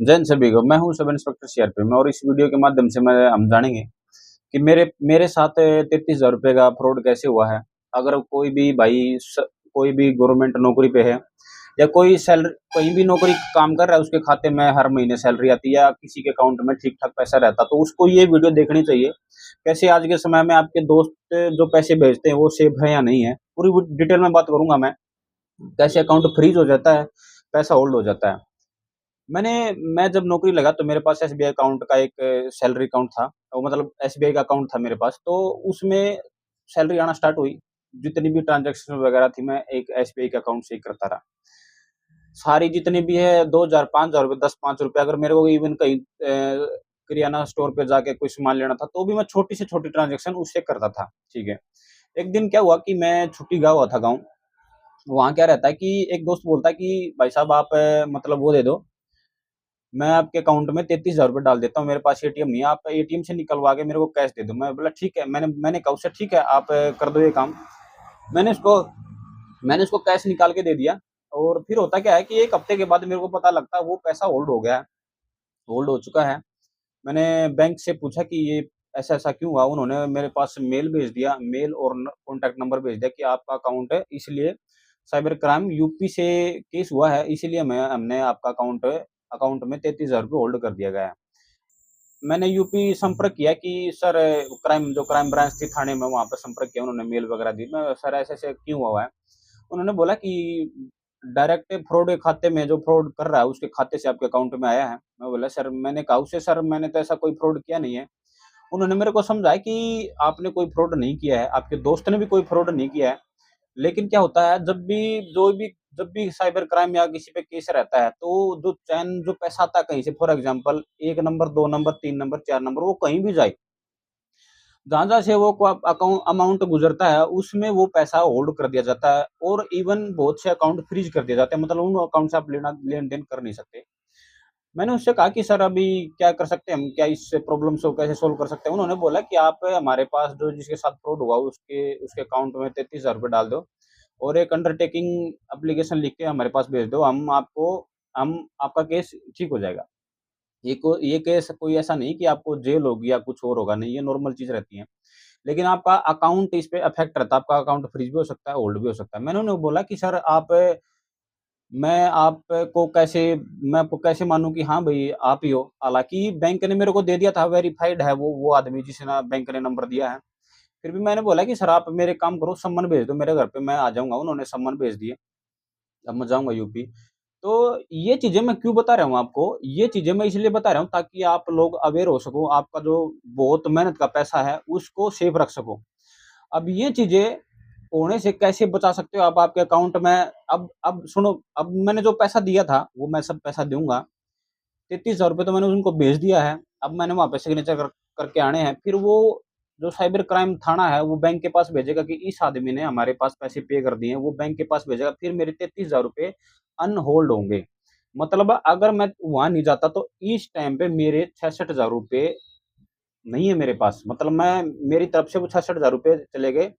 जैन सभी को, मैं हूँ सब इंस्पेक्टर सीआरपी में और इस वीडियो के माध्यम से हम जानेंगे कि मेरे मेरे साथ 33,000 रुपये का फ्रॉड कैसे हुआ है। अगर कोई भी भाई कोई भी गवर्नमेंट नौकरी पे है या कोई सैलरी कहीं भी नौकरी काम कर रहा है, उसके खाते में हर महीने सैलरी आती है या किसी के अकाउंट में ठीक ठाक पैसा रहता, तो उसको ये वीडियो देखनी चाहिए। कैसे आज के समय में आपके दोस्त जो पैसे भेजते हैं वो सेफ है या नहीं है, पूरी डिटेल में बात करूंगा मैं। कैसे अकाउंट फ्रीज हो जाता है, पैसा होल्ड हो जाता है। मैंने मैं जब नौकरी लगा तो मेरे पास एसबीआई अकाउंट का एक सैलरी अकाउंट था। वो मतलब एसबीआई का अकाउंट था मेरे पास, तो उसमें सैलरी आना स्टार्ट हुई। जितनी भी ट्रांज़ैक्शन वगैरह थी, मैं एक एसबीआई के अकाउंट से ही करता रहा। सारी जितनी भी है 2,000 5,000 रुपए, 10-5 रुपए, अगर मेरे को इवन कहीं किराना स्टोर पे जाके कोई सामान लेना था, तो भी मैं छोटी से छोटी ट्रांज़ैक्शन उससे करता था, ठीक है। एक दिन क्या हुआ कि मैं छुट्टी गया हुआ था गाँव। वहाँ क्या रहता है कि एक दोस्त बोलता है कि भाई साहब आप मतलब वो दे दो, मैं आपके अकाउंट में 33,000 रुपए डाल देता हूँ, मेरे पास एटीएम नहीं है, आप एटीएम से निकलवा के मेरे को कैश दे दो। मैं बोला ठीक है, मैंने कहा उससे ठीक है, आप कर दो ये काम। मैंने उसको मैंने उसको कैश निकाल के दे दिया। और फिर होता क्या है कि 1 हफ्ते के बाद मेरे को पता लगता है वो पैसा होल्ड हो गया है, होल्ड हो चुका है। मैंने बैंक से पूछा कि ये ऐसा-ऐसा क्यों हुआ? उन्होंने मेरे पास मेल भेज दिया, मेल और कॉन्टैक्ट नंबर भेज दिया कि आपका अकाउंट है, इसलिए साइबर क्राइम यूपी से केस हुआ है, इसीलिए मैं हमने आपका अकाउंट अकाउंट में 33,000 रुपए होल्ड कर दिया गया है। मैंने यूपी संपर्क किया कि सर, क्राइम ब्रांच थी थाने में, वहाँ पे संपर्क किया, उन्होंने मेल वगैरह दी। मैं सर ऐसे-ऐसे क्यों हुआ है? उन्होंने बोला कि डायरेक्ट फ्रॉड के खाते में जो फ्रॉड कर रहा है उसके खाते से आपके अकाउंट में आया है। मैं बोला सर, मैंने कहा उससे सर मैंने तो ऐसा कोई फ्रॉड किया नहीं है। उन्होंने मेरे को समझाया कि आपने कोई फ्रॉड नहीं किया है, आपके दोस्त ने भी कोई फ्रॉड नहीं किया है। लेकिन क्या होता है जब भी साइबर क्राइम या किसी पे केस रहता है, तो जो पैसा आता है कहीं से, for example 1 number, 2 number, 3 number, 4 number, वो कहीं भी जाए, जहाँ-जहाँ से वो को अमाउंट गुज़रता है, उसमें वो पैसा होल्ड कर दिया जाता है और इवन बहुत से अकाउंट फ्रीज़ कर दिए जाते हैं, मतलब उन अकाउंट से आप लेन-देन कर नहीं सकते। मैंने उससे कहा कि सर अभी क्या कर सकते हैं हम? क्या इस प्रॉब्लम्स को कैसे सॉल्व कर सकते हैं? उन्होंने बोला कि आप हमारे पास जो जिसके साथ फ्रॉड हुआ उसके उसके अकाउंट में 33,000 रुपए डाल दो और एक अंडरटेकिंग एप्लीकेशन लिख के हमारे पास भेज दो। हम आपका केस ठीक हो जाएगा। ये केस कोई ऐसा नहीं कि आपको जेल होगी या कुछ और होगा, नहीं, ये नॉर्मल चीज़ रहती है। लेकिन आपका अकाउंट इस पे अफ़ेक्ट रहता है, आपका अकाउंट फ्रीज़ भी हो सकता है, होल्ड भी हो सकता है। मैंने उन्हें बोला कि सर मैं आपको कैसे मैं आपको कैसे मानूँ कि हाँ भई आप ही हो? हालाँकि बैंक ने मेरे को दे दिया था, वेरिफ़ाइड है वो आदमी जिसे ना बैंक ने नंबर दिया है। फिर भी मैंने बोला कि सर आप मेरे काम करो, सम्मन भेज दो मेरे घर पे, मैं आ जाऊँगा। उन्होंने सम्मन भेज दिए, अब मैं जाऊँगा यूपी। तो ये चीज़ें मैं क्यों बता रहा हूँ आपको? ये चीज़ें मैं इसलिए बता रहा हूँ ताकि आप लोग अवेयर हो सको, आपका जो बहुत मेहनत का पैसा है उसको सेफ रख सको। अब ये चीज़ें होने से कैसे बचा सकते हो आप आपके अकाउंट में? अब सुनो, अब मैंने जो पैसा दिया था, वो मैं सब पैसा दूँगा। 33,000 रुपए तो मैंने उनको भेज दिया है। अब मैंने वहाँ पे सिग्नेचर करके आने हैं। फिर वो जो साइबर क्राइम थाना है, वो बैंक के पास भेजेगा कि इस आदमी ने हमारे पास पैसे पे कर दिए हैं, वो बैंक के पास भेजेगा। फिर मेरे 33,000 रुपए अनहोल्ड होंगे। मतलब अगर मैं वहाँ नहीं जाता तो इस टाइम पे मेरे 66,000 रुपए नहीं है मेरे पास, मतलब मैं मेरी तरफ से वो 66,000 रुपए चले गए।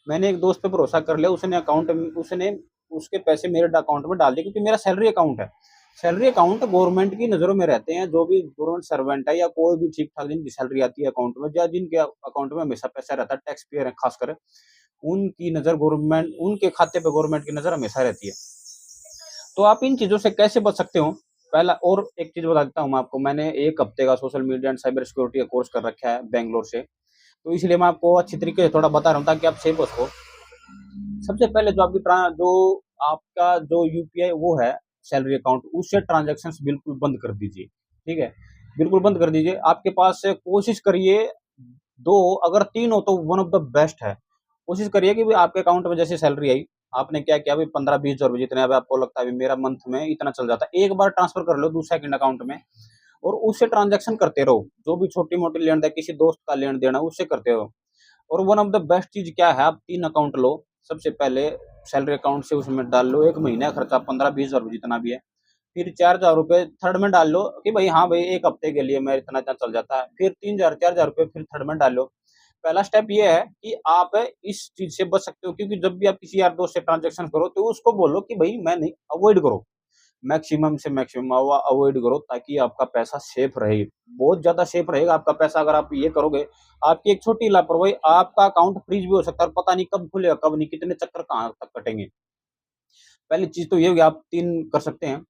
मैंने एक दोस्त पे भरोसा कर लिया, उसने उसके पैसे मेरे अकाउंट में डाल दिए क्योंकि मेरा सैलरी अकाउंट है। सैलरी अकाउंट गवर्नमेंट की नज़रों में रहते हैं, जो भी गवर्नमेंट सर्वेंट है या कोई भी ठीक-ठाक जिनकी सैलरी आती है अकाउंट में या जिनके अकाउंट में हमेशा पैसा रहता है, टैक्स पेयर है खासकर, उनकी नज़र गवर्नमेंट उनके खाते पे गवर्नमेंट की नज़र हमेशा रहती है। तो आप इन चीज़ों से कैसे बच सकते हो? पहला और एक चीज़ बता देता हूँ मैं आपको, मैंने 1 हफ्ते का social media and cyber security का कोर्स कर रखा है बैंगलोर से। तो इसलिए मैं आपको अच्छी तरीके से थोड़ा बता रहा हूँ ताकि आप सेफ हो सको। सबसे पहले जो आपका जो यूपीआई वो है, सैलरी अकाउंट, उससे ट्रांज़ैक्शंस बिल्कुल बंद कर दीजिए, ठीक है? बिल्कुल बंद कर दीजिए। आपके पास से कोशिश करिए 2, अगर 3 हो तो वन ऑफ द बेस्ट है। कोशिश करिए कि भई आपके अकाउंट में जैसे सैलरी आई, आपने क्या किया, भई 15-20 हज़ार रुपए जितने अब आपको लगता है अभी मेरा मंथ में इतना चल जाता है, एक बार ट्रांसफर कर लो दूसरे सेकंड अकाउंट में और उससे ट्रांज़ैक्शन करते रहो। जो भी छोटी-मोटी लेन-देन, किसी दोस्त का लेन-देन है, उससे करते रहो। और वन ऑफ द बेस्ट चीज़ क्या है, आप 3 अकाउंट लो। सबसे पहले सैलरी अकाउंट से उसमें डाल लो 1 महीने का खर्चा 15-20 हज़ार रुपए जितना भी है। फिर 4,000 रुपए थर्ड में डाल लो कि भई हाँ भई 1 हफ्ते के लिए मैं इतना-इतना चल जाता है। फिर 3,000 4,000 रुपए फिर थर्ड में डाल लो। पहला स्टेप ये है कि आप इस चीज़ से बच सकते हो, क्योंकि जब भी आप किसी यार दोस्त से ट्रांज़ैक्शन करो तो उसको बोलो कि भई मैं नहीं, अवॉइड करो। मैक्सिमम से मैक्सिमम अवॉइड करो ताकि आपका पैसा सेफ रहे। बहुत ज़्यादा सेफ रहेगा आपका पैसा अगर आप ये करोगे। आपकी एक छोटी लापरवाही आपका अकाउंट फ्रीज़ भी हो सकता है और पता नहीं कब खुलेगा, कब नहीं, कितने चक्कर कहाँ तक कटेंगे। पहली चीज़ तो ये हो गया, आप 3 कर सकते हैं।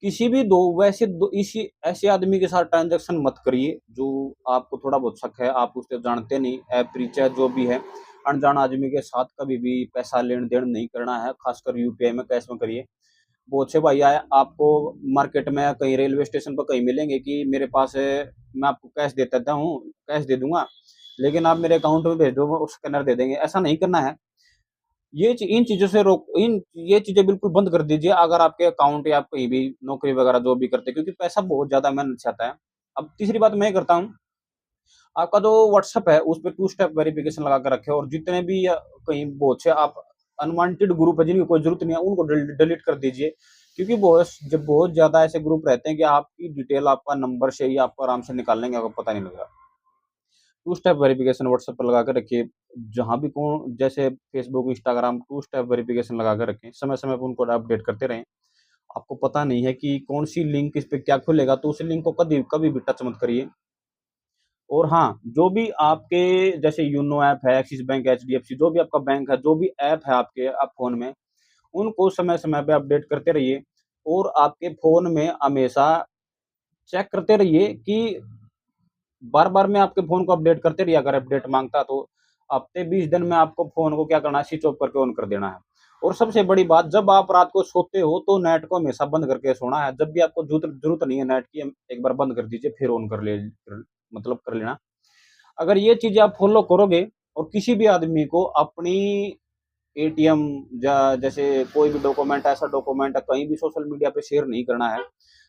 किसी भी दो वैसे दो इसी ऐसे आदमी के साथ ट्रांज़ैक्शन मत करिए, जो आपको थोड़ा बहुत शक है, आप उसे जानते नहीं, ऐप रिचार्ज जो भी है, अनजान आदमी के साथ कभी भी पैसा लेन-देन नहीं करना है, खासकर यूपीआई में, कैश में करिए। बहुत से भैया आपको मार्केट में या कहीं रेलवे स्टेशन पर कहीं मिलेंगे कि मेरे पास मैं आपको कैश दे देता हूँ, कैश दे दूँगा, लेकिन आप मेरे अकाउंट में भेज दो, वो स्कैनर दे देंगे, ऐसा नहीं करना है। इन चीज़ों से रोक इन ये चीज़ें बिल्कुल बंद कर दीजिए अगर आपके अकाउंट या आप कहीं भी नौकरी वगैरह जो भी करते हैं, क्योंकि पैसा बहुत ज़्यादा मेहनत से आता है। अब तीसरी बात मैं ये करता हूँ, आपका जो व्हाट्सएप है उस पे 2 स्टेप वेरिफिकेशन लगा के रखें और जितने भी कहीं बहुत से आप अनवांटेड ग्रुप है जिनकी कोई ज़रूरत नहीं है, उनको डिलीट कर दीजिए। क्योंकि बहुत ज़्यादा ऐसे ग्रुप रहते हैं कि आपकी डिटेल आपका नंबर से ही आपको आराम से निकाल लेंगे, आपको पता नहीं लगेगा। टू स्टेप वेरिफिकेशन व्हाट्सएप पर लगा के रखिए। जहाँ भी कौन जैसे Facebook, Instagram, two step verification लगा के रखें। समय-समय पे उनको अपडेट करते रहें। आपको पता नहीं है कि कौन-सी लिंक इस पे क्या खुलेगा, तो उस लिंक को कभी कभी भी टच मत करिए। और हाँ, जो भी आपके जैसे यूनो ऐप है, एक्सिस बैंक, एचडीएफसी जो भी आपका बैंक है, जो भी ऐप है आपके आप फ़ोन में, उनको समय-समय पे अपडेट करते रहिए और आपके फ़ोन में हमेशा चेक करते रहिए कि बार-बार में आपके फ़ोन को अपडेट करते रहिए, अगर अपडेट माँगता तो हफ़्ते 20 दिन में आपको फ़ोन को क्या करना है, स्विच ऑफ करके ऑन कर देना है। और सबसे बड़ी बात, जब आप रात को सोते हो तो नेट को हमेशा बंद करके सोना है। जब भी आपको ज़रूरत नहीं है नेट की, एक बार बंद कर दीजिए फिर ऑन कर लेना। अगर ये चीज़ें आप फ़ॉलो करोगे और किसी भी आदमी को अपनी एटीएम जैसे कोई भी डॉक्यूमेंट, ऐसा डॉक्यूमेंट कहीं भी सोशल मीडिया पे शेयर नहीं करना है।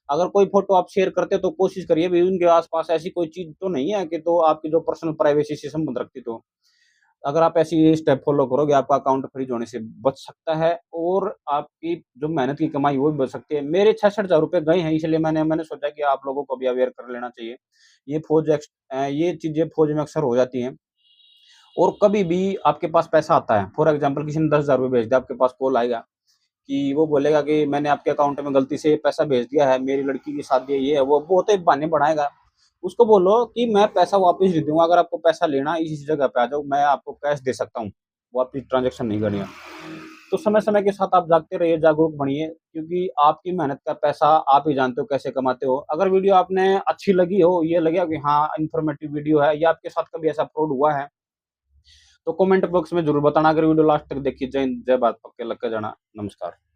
अगर कोई फ़ोटो आप शेयर करते हो तो कोशिश करिए भई उनके आस-पास ऐसी कोई चीज़ तो नहीं है कि तो आपकी जो पर्सनल प्राइवेसी से संबंध रखती तो। अगर आप ऐसी ये स्टेप फ़ॉलो करोगे, आपका अकाउंट फ्रीज़ होने से बच सकता है और आपकी जो मेहनत की कमाई वो भी बच सकती है। मेरे 66,000 रुपए गए हैं, इसलिए मैंने सोचा कि आप लोगों को भी अवेयर कर लेना चाहिए। ये चीज़ें फ़ौज में अक्सर हो जाती हैं। और कभी भी आपके पास पैसा आता है, फॉर एग्ज़ाम्पल किसी ने 10,000 रुपए भेज दिया, आपके पास कॉल आएगा कि वो बोलेगा कि मैंने आपके अकाउंट में गलती से पैसा भेज दिया है, मेरी लड़की की शादी है, ये है, वो बहुत ही बहाने बनाएगा। उसको बोलो कि मैं पैसा वापस दे दूँगा, अगर आपको पैसा लेना है इस जगह पे आ जाओ, मैं आपको कैश दे सकता हूँ, वापिस ट्रांज़ैक्शन नहीं करनी है। तो समय-समय के साथ आप जागते रहिए, जागरूक बनिए, क्योंकि आपकी मेहनत का पैसा आप ही जानते हो कैसे कमाते हो। अगर वीडियो आपने अच्छी लगी हो, ये लगे कि हाँ, इन्फॉर्मेटिव वीडियो है या आपके साथ कभी ऐसा फ्रॉड हुआ है, तो कमेंट बॉक्स में ज़रूर बताना। अगर वीडियो लास्ट तक देखी, जय हिंद, जय भारत, पक्के लग के जाना। नमस्कार।